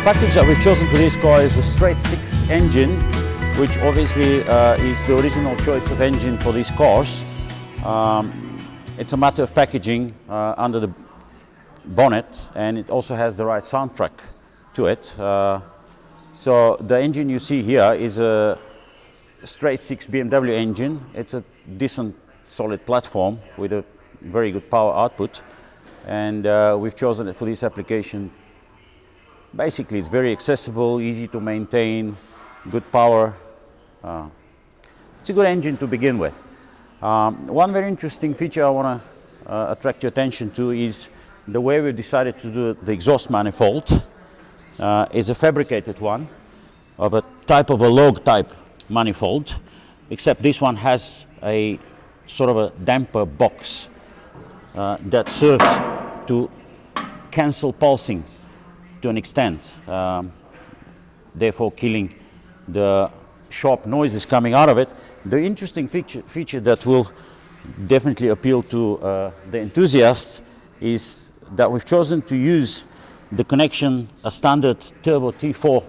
package that we've chosen for this car is a straight six engine, which obviously is the original choice of engine for these cars. It's a matter of packaging under the bonnet, and it also has the right soundtrack to it. So the engine you see here is a straight six BMW engine. It's a decent solid platform with a very good power output, and we've chosen it for this application. Basically, it's very accessible, easy to maintain, good power. It's a good engine to begin with. One very interesting feature I want to attract your attention to is the way we've decided to do the exhaust manifold. Is a fabricated one of a type of a log type manifold, except this one has a sort of a damper box that serves to cancel pulsing to an extent, therefore killing the sharp noises coming out of it. The interesting feature that will definitely appeal to the enthusiasts is that we've chosen to use the connection, a standard turbo T4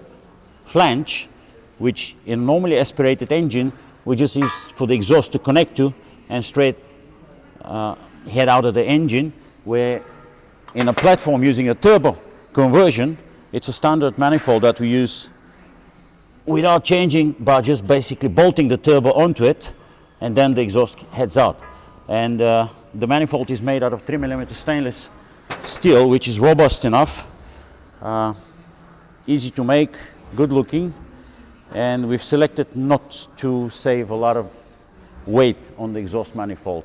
flange, which in a normally aspirated engine we just use for the exhaust to connect to and straight head out of the engine, where in a platform using a turbo conversion, it's a standard manifold that we use without changing, by just basically bolting the turbo onto it, and then the exhaust heads out. And the manifold is made out of 3mm stainless steel, which is robust enough, easy to make, good looking, and we've selected not to save a lot of weight on the exhaust manifold,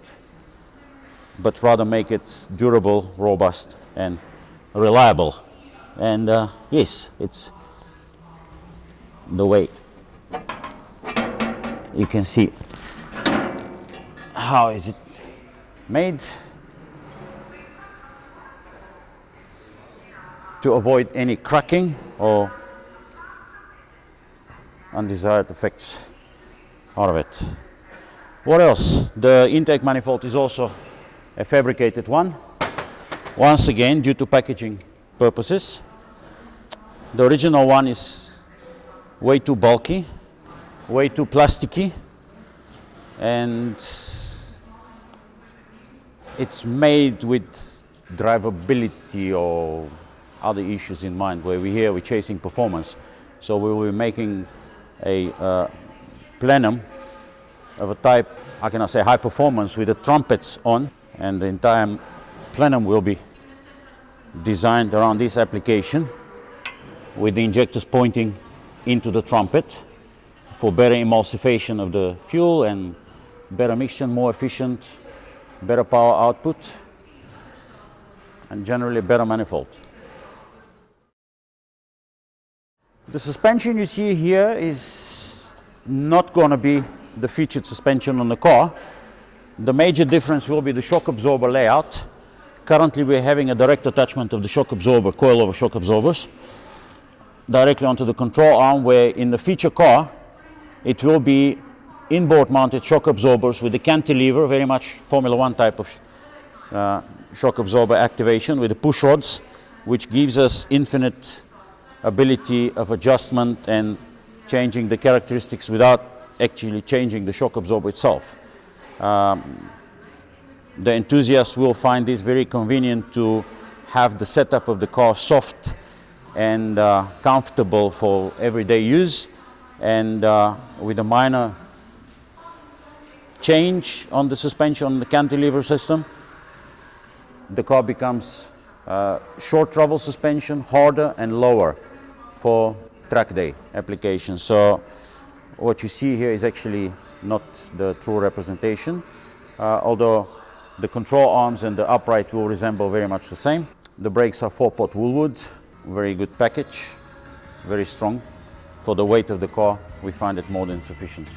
but rather make it durable, robust, and reliable. And yes, it's the way you can see. How is it made? To avoid any cracking or undesired effects out of it. What else? The intake manifold is also a fabricated one, once again due to packaging purposes. The original one is way too bulky, way too plasticky, and it's made with drivability or other issues in mind, where we're chasing performance. So we will be making a plenum of a type, how can I say, high performance, with the trumpets on, and the entire plenum will be designed around this application with the injectors pointing into the trumpet for better emulsification of the fuel and better mixture, more efficient, better power output, and generally better manifold. The suspension you see here is not going to be the featured suspension on the car. The major difference will be the shock absorber layout. Currently we're having a direct attachment of the shock absorber, coilover shock absorbers, directly onto the control arm, where in the feature car it will be inboard mounted shock absorbers with the cantilever, very much Formula 1 type of shock absorber activation with the push rods, which gives us infinite ability of adjustment and changing the characteristics without actually changing the shock absorber itself. The enthusiasts will find this very convenient to have the setup of the car soft and comfortable for everyday use, and with a minor change on the suspension, on the cantilever system, the car becomes short travel suspension, harder and lower for track day applications. So what you see here is actually not the true representation, although the control arms and the upright will resemble very much the same. The brakes are 4-pot Woolwood, very good package, very strong. For the weight of the car, we find it more than sufficient.